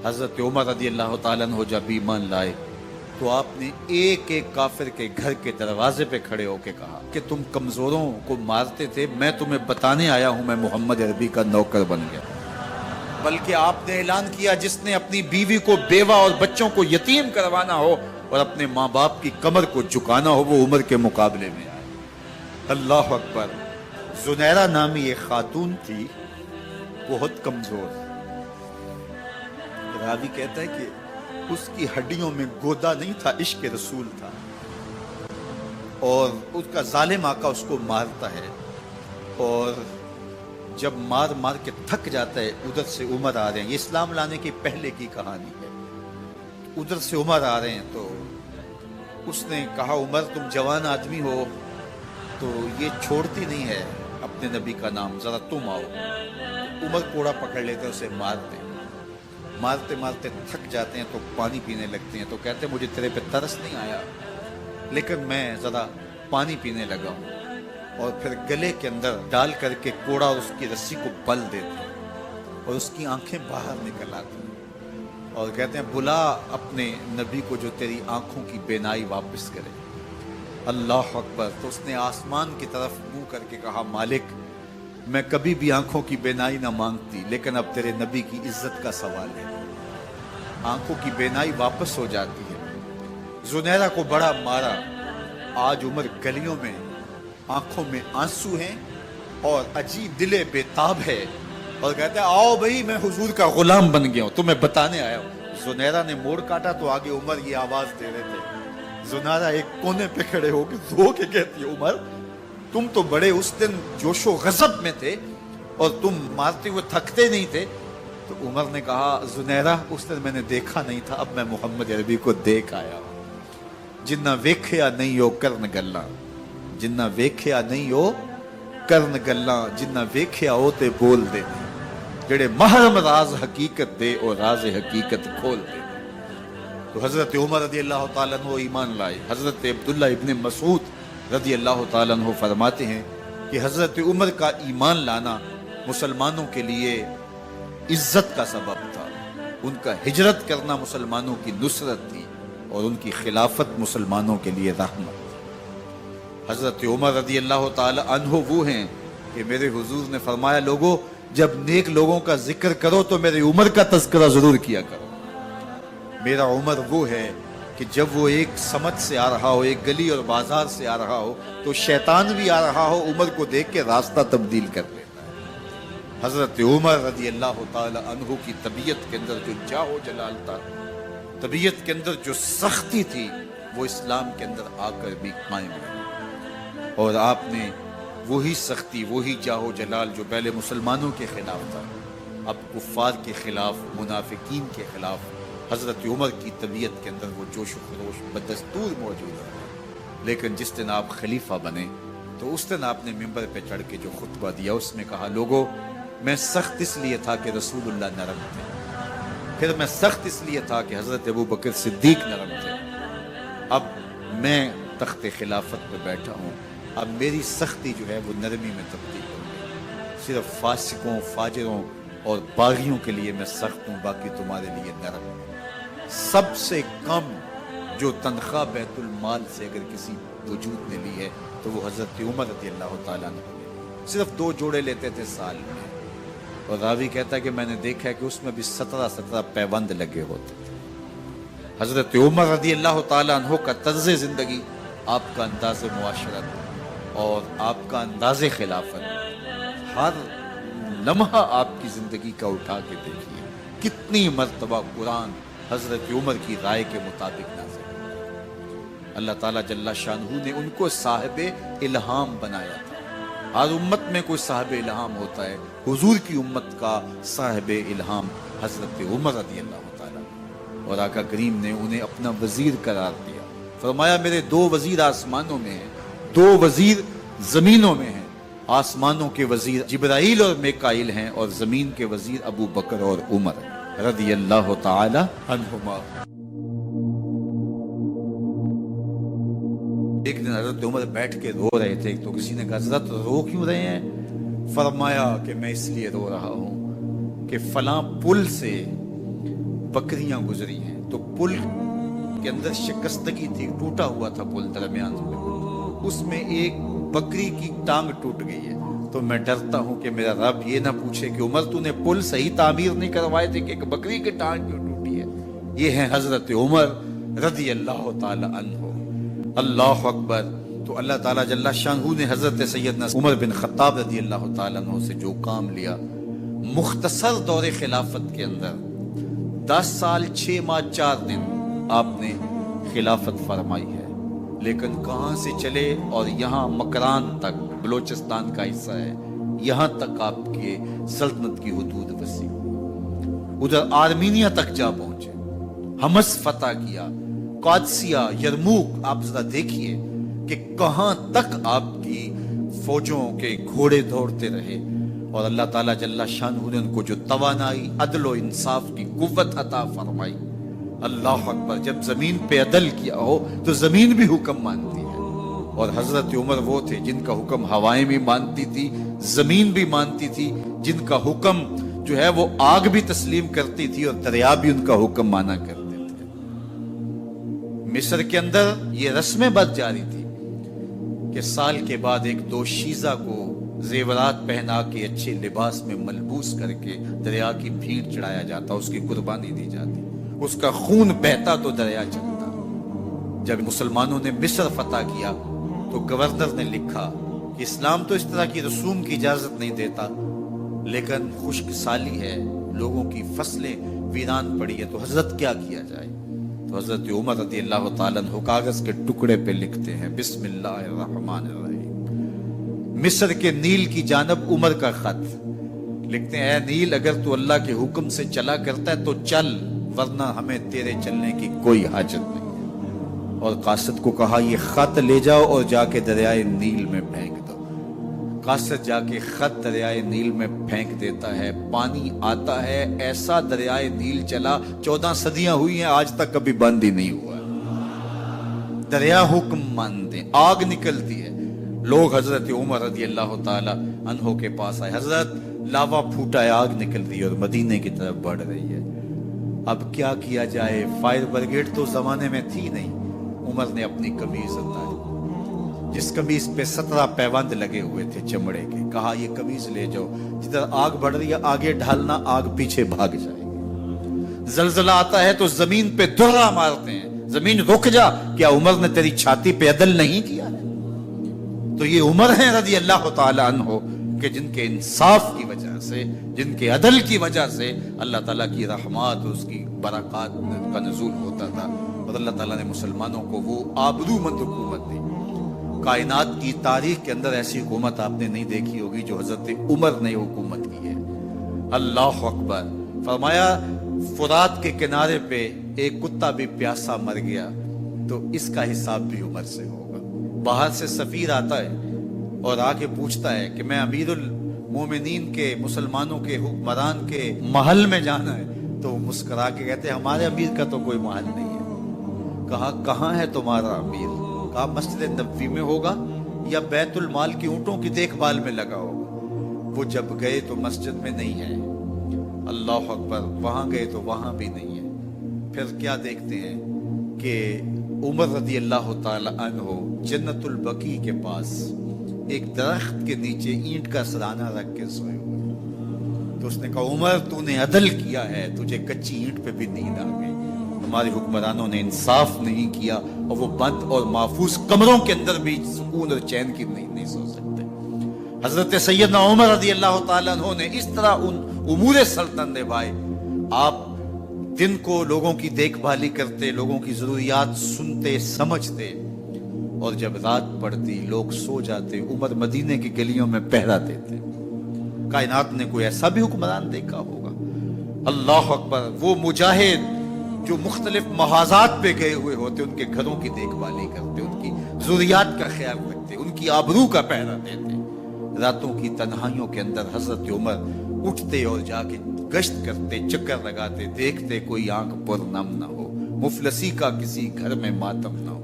حضرت عمر رضی اللہ تعالیٰ عنہ جب ایمان لائے تو آپ نے ایک ایک کافر کے گھر کے دروازے پہ کھڑے ہو کے کہا کہ تم کمزوروں کو مارتے تھے، میں تمہیں بتانے آیا ہوں میں محمد عربی کا نوکر بن گیا۔ بلکہ آپ نے اعلان کیا جس نے اپنی بیوی کو بیوہ اور بچوں کو یتیم کروانا ہو اور اپنے ماں باپ کی کمر کو جھکانا ہو وہ عمر کے مقابلے میں آئے۔ اللہ اکبر۔ زنیرہ نامی ایک خاتون تھی، بہت کمزور، راوی کہتا ہے کہ اس کی ہڈیوں میں گودا نہیں تھا، عشق رسول تھا، اور اس کا ظالم آقا اس کو مارتا ہے، اور جب مار مار کے تھک جاتا ہے ادھر سے عمر آ رہے ہیں، یہ اسلام لانے کی پہلے کی کہانی ہے، ادھر سے عمر آ رہے ہیں تو اس نے کہا عمر تم جوان آدمی ہو تو یہ چھوڑتی نہیں ہے اپنے نبی کا نام، ذرا تم آؤ۔ عمر کوڑا پکڑ لیتے اسے مارتے مارتے مارتے تھک جاتے ہیں تو پانی پینے لگتے ہیں، تو کہتے ہیں مجھے تیرے پہ ترس نہیں آیا لیکن میں ذرا پانی پینے لگا ہوں، اور پھر گلے کے اندر ڈال کر کے کوڑا اور اس کی رسی کو بل دیتے ہیں اور اس کی آنکھیں باہر نکل آتی ہیں اور کہتے ہیں بلا اپنے نبی کو جو تیری آنکھوں کی بینائی واپس کرے۔ اللہ اکبر۔ تو اس نے آسمان کی طرف منہ کر کے کہا مالک میں کبھی بھی آنکھوں کی بینائی نہ مانگتی لیکن اب تیرے نبی کی عزت کا سوال ہے۔ آنکھوں کی بینائی واپس ہو جاتی ہے۔ زنیرہ کو بڑا مارا، آج عمر گلیوں میں آنکھوں میں آنسو ہیں اور عجیب دل بے تاب ہے اور کہتا ہے آؤ بھئی میں حضور کا غلام بن گیا ہوں، تمہیں بتانے آیا ہوں۔ زنیرہ نے موڑ کاٹا تو آگے عمر یہ آواز دے رہے تھے۔ زنیرہ ایک کونے پہ کھڑے ہو کے رو کے کہتی ہے عمر تم تو بڑے اس دن جوش و غضب میں تھے اور تم مارتے ہوئے تھکتے نہیں تھے۔ تو عمر نے کہا زنیرہ اس دن میں نے دیکھا نہیں تھا، اب میں محمد عربی کو دیکھ آیا ہوں۔ جنہ ویکھیا نہیں ہو کرن گلاں، جنہ ویکھیا نہیں ہو کرن گلاں، جنہ ویکھیا ہو تے بول دے، جڑے محرم راز حقیقت دے اور راز حقیقت کھول دے۔ تو حضرت عمر رضی اللہ تعالیٰ عنہ ایمان لائے۔ حضرت عبداللہ ابن مسعود رضی اللہ تعالیٰ عنہ فرماتے ہیں کہ حضرت عمر کا ایمان لانا مسلمانوں کے لیے عزت کا سبب تھا، ان کا ہجرت کرنا مسلمانوں کی نصرت تھی اور ان کی خلافت مسلمانوں کے لیے رحمت۔ حضرت عمر رضی اللہ تعالی عنہ وہ ہیں کہ میرے حضور نے فرمایا لوگوں جب نیک لوگوں کا ذکر کرو تو میرے عمر کا تذکرہ ضرور کیا کرو۔ میرا عمر وہ ہے کہ جب وہ ایک سمت سے آ رہا ہو، ایک گلی اور بازار سے آ رہا ہو تو شیطان بھی آ رہا ہو، عمر کو دیکھ کے راستہ تبدیل کر لیتا ہے۔ حضرت عمر رضی اللہ تعالی عنہ کی طبیعت کے اندر جو جاہ و جلال تھا، طبیعت کے اندر جو سختی تھی، وہ اسلام کے اندر آ کر بھی قائم ہے، اور آپ نے وہی سختی، وہی جاہ و جلال جو پہلے مسلمانوں کے خلاف تھا، اب کفار کے خلاف، منافقین کے خلاف حضرت عمر کی طبیعت کے اندر وہ جوش و خروش بدستور موجود ہے۔ لیکن جس دن آپ خلیفہ بنے تو اس دن آپ نے ممبر پہ چڑھ کے جو خطبہ دیا اس میں کہا لوگوں میں سخت اس لیے تھا کہ رسول اللہ نرم تھے، پھر میں سخت اس لیے تھا کہ حضرت ابوبکر صدیق نرم تھے، اب میں تخت خلافت پہ بیٹھا ہوں، اب میری سختی جو ہے وہ نرمی میں تبدیل ہو گئی، صرف فاسقوں، فاجروں اور باغیوں کے لیے میں سخت ہوں، باقی تمہارے لیے نرم ہوں۔ سب سے کم جو تنخواہ بیت المال سے اگر کسی وجود نے لی ہے تو وہ حضرت عمر رضی اللہ تعالیٰ عنہ نے، صرف 2 جوڑے لیتے تھے سال میں، اور راوی کہتا ہے کہ میں نے دیکھا ہے کہ اس میں بھی 17 پیوند لگے ہوتے تھے۔ حضرت عمر رضی اللہ تعالیٰ عنہ کا طرز زندگی، آپ کا انداز معاشرت اور آپ کا انداز خلافت، ہر لمحہ آپ کی زندگی کا اٹھا کے دیکھیے کتنی مرتبہ قرآن حضرت عمر کی رائے کے مطابق نازل ہے۔ اللہ تعالیٰ جل شانہ نے ان کو صاحب الہام بنایا تھا۔ ہر امت میں کوئی صاحب الہام ہوتا ہے، حضور کی امت کا صاحب الہام حضرت عمر رضی اللہ تعالیٰ، اور آقا کریم نے انہیں اپنا وزیر قرار دیا، فرمایا میرے 2 وزیر آسمانوں میں ہیں، 2 وزیر زمینوں میں ہیں، آسمانوں کے وزیر جبرائیل اور میکائیل ہیں اور زمین کے وزیر ابو بکر اور عمر رضی اللہ تعالی عنہما۔ ایک دن حضرت عمر بیٹھ کے رو رہے تھے تو کسی نے کہا حضرت رو کیوں رہے ہیں؟ فرمایا کہ میں اس لیے رو رہا ہوں کہ فلاں پل سے बकरियां गुजरी हैं, तो पुल के अंदर शिकस्तगी थी, टूटा हुआ था पुल दरमियान में, उसमें एक बकरी की टांग टूट गई है। तो मैं डरता हूं कि मेरा रब ये ना पूछे कि उमर तूने पुल सही तामीर नहीं करवाए थे कि एक बकरी की टांग क्यों टूटी है। ये है हजरत उमर रदी अल्लाह ताला अन्हो। अल्लाह अकबर। तो अल्लाह ताला जल्ला शानहू ने हजरत सैयदना उमर बिन खत्ताब रदी अल्लाह ताला अन्हो से जो काम लिया, मुख्तसर दौरे खिलाफत के अंदर 10 साल 6 माह 4 दिन आपने खिलाफत फरमाई है, लेकिन कहां से चले और यहाँ मकरान तक, बलोचिस्तान का हिस्सा है, यहाँ तक आपके सल्तनत की हुदूद वसी, उधर आर्मीनिया तक जा पहुंचे, हमस फतह किया, कादसिया, यरमूक। आप जरा देखिए कि कहां तक आपकी फौजों के घोड़े दौड़ते रहे, और अल्लाह ताला जल्ला शानहू ने उनको जो तवानाई, अदल और इंसाफ की कुव्वत अता फरमाई। अल्लाह अकबर। जब जमीन पे अदल किया हो तो जमीन भी हुक्म मानती है, और हजरत उमर वो थे जिनका हुक्म हवाएं भी मानती थी, जमीन भी मानती थी, जिनका हुक्म जो है वो आग भी तस्लीम करती थी और दरिया भी उनका हुक्म माना करते थे। मिस्र के अंदर ये रस्में बद जारी थी कि साल के बाद एक दोशीज़ा को जेवरात पहना के अच्छे लिबास में मलबूस करके दरिया की भीड़ चढ़ाया जाता, उसकी कुर्बानी दी जाती, उसका खून बहता तो दरिया चलता। जब मुसलमानों ने मिस्र फतह किया तो गवर्नर ने लिखा कि इस्लाम तो इस तरह की रसूम की इजाजत नहीं देता, लेकिन खुश्क साली है, लोगों की फसलें वीरान पड़ी है, तो हजरत क्या किया जाए। तो हजरत उमर रज़ी अल्लाह ताला अन्हु कागज के टुकड़े पे लिखते हैं, बिस्मिल्लाहिर्रहमानिर्रहीम। मिस्र के नील की जानब उमर का खत लिखते हैं, ऐ नील, अगर तू अल्लाह के हुक्म से चला करता है तो चल, वरना हमें तेरे चलने की कोई हाजत नहीं है। और कासिद को कहा, ये खत ले जाओ और जाके दरियाए नील में फेंक दो। कासिद जाके खत दरियाए नील में फेंक देता है, पानी आता है, ऐसा दरियाए नील चला, 14 सदियां हुई हैं, आज तक कभी बंद ही नहीं हुआ। दरिया हुक्म मानते, आग निकलती है। लोग हजरत उमर रज़ी अल्लाह ताला अन्हो के पास आए, हजरत लावा फूटा है, आग निकल रही है और मदीने की तरफ बढ़ रही है, अब क्या किया जाए। फायर ब्रिगेड तो जमाने में थी नहीं। उमर ने अपनी कमीज उतारी, जिस कमीज पे 17 पैबंद लगे हुए थे चमड़े के, कहा ये कमीज ले जाओ, जिधर आग बढ़ रही है आगे ढालना, आग पीछे भाग जाएगी। जलजला आता है तो जमीन पे दुर्रा मारते हैं, जमीन रुक जा, क्या उमर ने तेरी छाती पे अदल नहीं किया है। तो ये उमर है रज़ी अल्लाह ताला अन्हो कि जिनके इंसाफ की वजह से, जिनके अदल की वजह से अल्लाह ताला की रहमत, उसकी बरक़ात का नुज़ूल होता था, और अल्लाह ताला ने मुसलमानों को वो आबरूमंद हुकूमत दी। कायनात की तारीख के अंदर ऐसी हुकूमत आपने नहीं देखी होगी जो हजरत उमर ने हुकूमत की है। अल्लाह अकबर। फरमाया, फुरात के किनारे पे एक कुत्ता भी प्यासा मर गया तो इसका हिसाब भी उमर से होगा। बाहर से सफीर आता है और आके पूछता है कि मैं अमीरुल मोमिनीन के, मुसलमानों के हुक्मरान के महल में जाना है, तो मुस्कुरा के कहते हैं हमारे अमीर का तो कोई महल नहीं है। कहा, कहाँ है तुम्हारा अमीर? कहा, मस्जिद नबवी में होगा या बैतुल माल की ऊंटों की देखभाल में लगा होगा। वो जब गए तो मस्जिद में नहीं है। अल्लाह अकबर। वहां गए तो वहां भी नहीं है। फिर क्या देखते हैं कि उमर रज़ी अल्लाह ताला अन्हो जन्नतुल बकी के पास एक दरख्त के नीचे ईंट का सराना रख के सोए हुए। तो उसने कहा, उमर तूने अदल किया है, तुझे कच्ची ईंट पे भी नींद आ गई। हमारे हुक्मरानों ने इंसाफ नहीं किया और वो बंद और महफूज कमरों के अंदर भी सुकून और चैन की नींद नहीं सो सकते। हजरत सैयदना उमर रज़ी अल्लाह ताला अन्हो ने इस तरह उन उमूर सल्तनत निभाए। आप दिन को लोगों की देखभाली करते, लोगों की जरूरियात सुनते समझते, और जब रात पड़ती लोग सो जाते, उमर मदीने की गलियों में पहरा देते। कायनात ने कोई ऐसा भी हुक्मरान देखा होगा? अल्लाह अकबर। वो मुजाहिद जो मुख्तलिफ महाजात पे गए हुए होते, उनके घरों की देखभाली करते, उनकी जरूरियात का ख्याल रखते, उनकी आबरू का पहरा देते। रातों की तन्हाइयों के अंदर हजरत उमर उठते और जाके गश्त करते, चक्कर लगाते, देखते कोई आंख पर नम न हो, मुफलसी का किसी घर में मातम न हो।